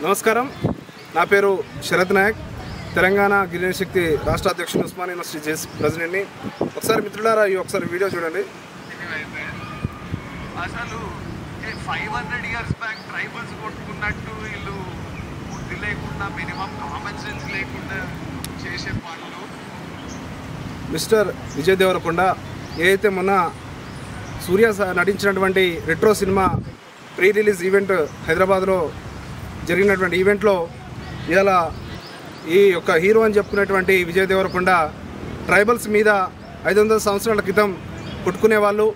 నమస్కారం, నా పేరు శరత్ నాయక్, తెలంగాణ గిరిజన శక్తి రాష్ట్ర అధ్యక్షుడు, ఉస్మానియా యూనివర్సిటీ జేసీ ప్రెసిడెంట్ని. ఒకసారి మిత్రులారా ఈ ఒకసారి వీడియో చూడండి. అసలు 500 ఇయర్స్ బ్యాక్ ట్రైబల్స్ కొట్టుకున్నట్టు వీళ్ళు బుద్ధి లేకుండా మినిమం కామన్ సెన్స్ లేకుండా చేసే పనులు. మిస్టర్ విజయ్ దేవరకొండ ఏదైతే మొన్న సూర్య నటించినటువంటి retro cinema pre release event హైదరాబాద్లో జరిగినటువంటి ఈవెంట్లో ఇలా ఈ యొక్క హీరో అని చెప్పుకునేటువంటి విజయ్ దేవరకొండ ట్రైబల్స్ మీద 500 సంవత్సరాల క్రితం కొట్టుకునే వాళ్ళు,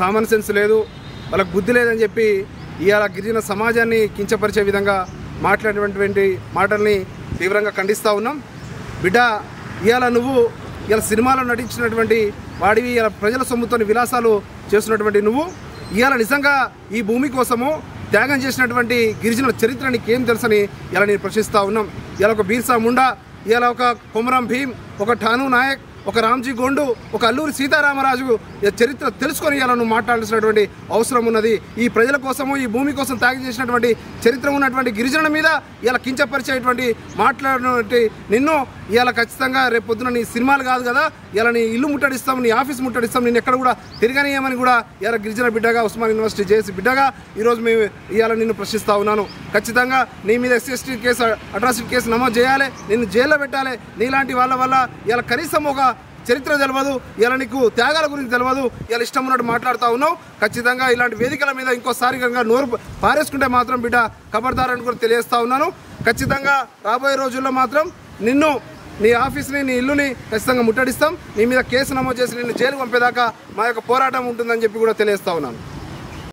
కామన్ సెన్స్ లేదు, వాళ్ళకు బుద్ధి లేదని చెప్పి ఇవాళ గిరిజన సమాజాన్ని కించపరిచే విధంగా మాట్లాడినటువంటి మాటల్ని తీవ్రంగా ఖండిస్తూ ఉన్నాం. బిడ్డ, ఇవాళ నువ్వు ఇలా సినిమాలో నటించినటువంటి వాడివి, ఇలా ప్రజల సొమ్ముతో విలాసాలు చేస్తున్నటువంటి నువ్వు ఇవాళ నిజంగా ఈ భూమి కోసము త్యాగం చేసినటువంటి గిరిజనుల చరిత్ర నీకేం తెలుసని ఇలా నేను ప్రశ్నిస్తూ ఉన్నాం. ఇలా ఒక బీర్సా ముండా, ఇలా ఒక కొమరం భీమ్, ఒక ఠాను నాయక్, ఒక రామ్జీ గోండు, ఒక అల్లూరి సీతారామరాజు చరిత్ర తెలుసుకొని ఇలా నువ్వు మాట్లాడాల్సినటువంటి అవసరం ఉన్నది. ఈ ప్రజల కోసము, ఈ భూమి కోసం త్యాగం చేసినటువంటి చరిత్ర ఉన్నటువంటి గిరిజనుల మీద ఇలా కించపరిచేటువంటి మాట్లాడినటువంటి నిన్ను ఇలా ఖచ్చితంగా రేపు పొద్దున నీ సినిమాలు కాదు కదా, ఇలా నీ ఇల్లు ముట్టడిస్తాం, నీ ఆఫీస్ ముట్టడిస్తాం, నేను ఎక్కడ కూడా తిరగనీయమని కూడా ఇలా గిరిజన బిడ్డగా, ఉస్మానియా యూనివర్సిటీ జేసీ బిడ్డగా ఈరోజు మేము ఇవాళ నిన్ను ప్రశ్నిస్తూ ఉన్నాను. ఖచ్చితంగా నీ మీద SC/ST కేసు, అట్రాసిటీ కేసు నమోదు చేయాలి, నిన్ను జైల్లో పెట్టాలి. నీలాంటి వాళ్ళ వల్ల ఇలా కనీసం ఒక చరిత్ర తెలియదు, ఇలా నీకు త్యాగాల గురించి తెలియదు, ఇలా ఇష్టం ఉన్నట్టు మాట్లాడుతూ ఉన్నావు. ఖచ్చితంగా ఇలాంటి వేదికల మీద ఇంకోసారి నోరు పారేసుకుంటే మాత్రం బిడ్డ ఖబర్దారని కూడా తెలియజేస్తూ ఉన్నాను. ఖచ్చితంగా రాబోయే రోజుల్లో మాత్రం నిన్ను, నీ ఆఫీస్ని, నీ ఇల్లుని ఖచ్చితంగా ముట్టడిస్తాం. నీ మీద కేసు నమోదు చేసి నిన్ను జైలు పంపేదాకా మా యొక్క పోరాటం ఉంటుందని చెప్పి కూడా తెలియజేస్తూ ఉన్నాను.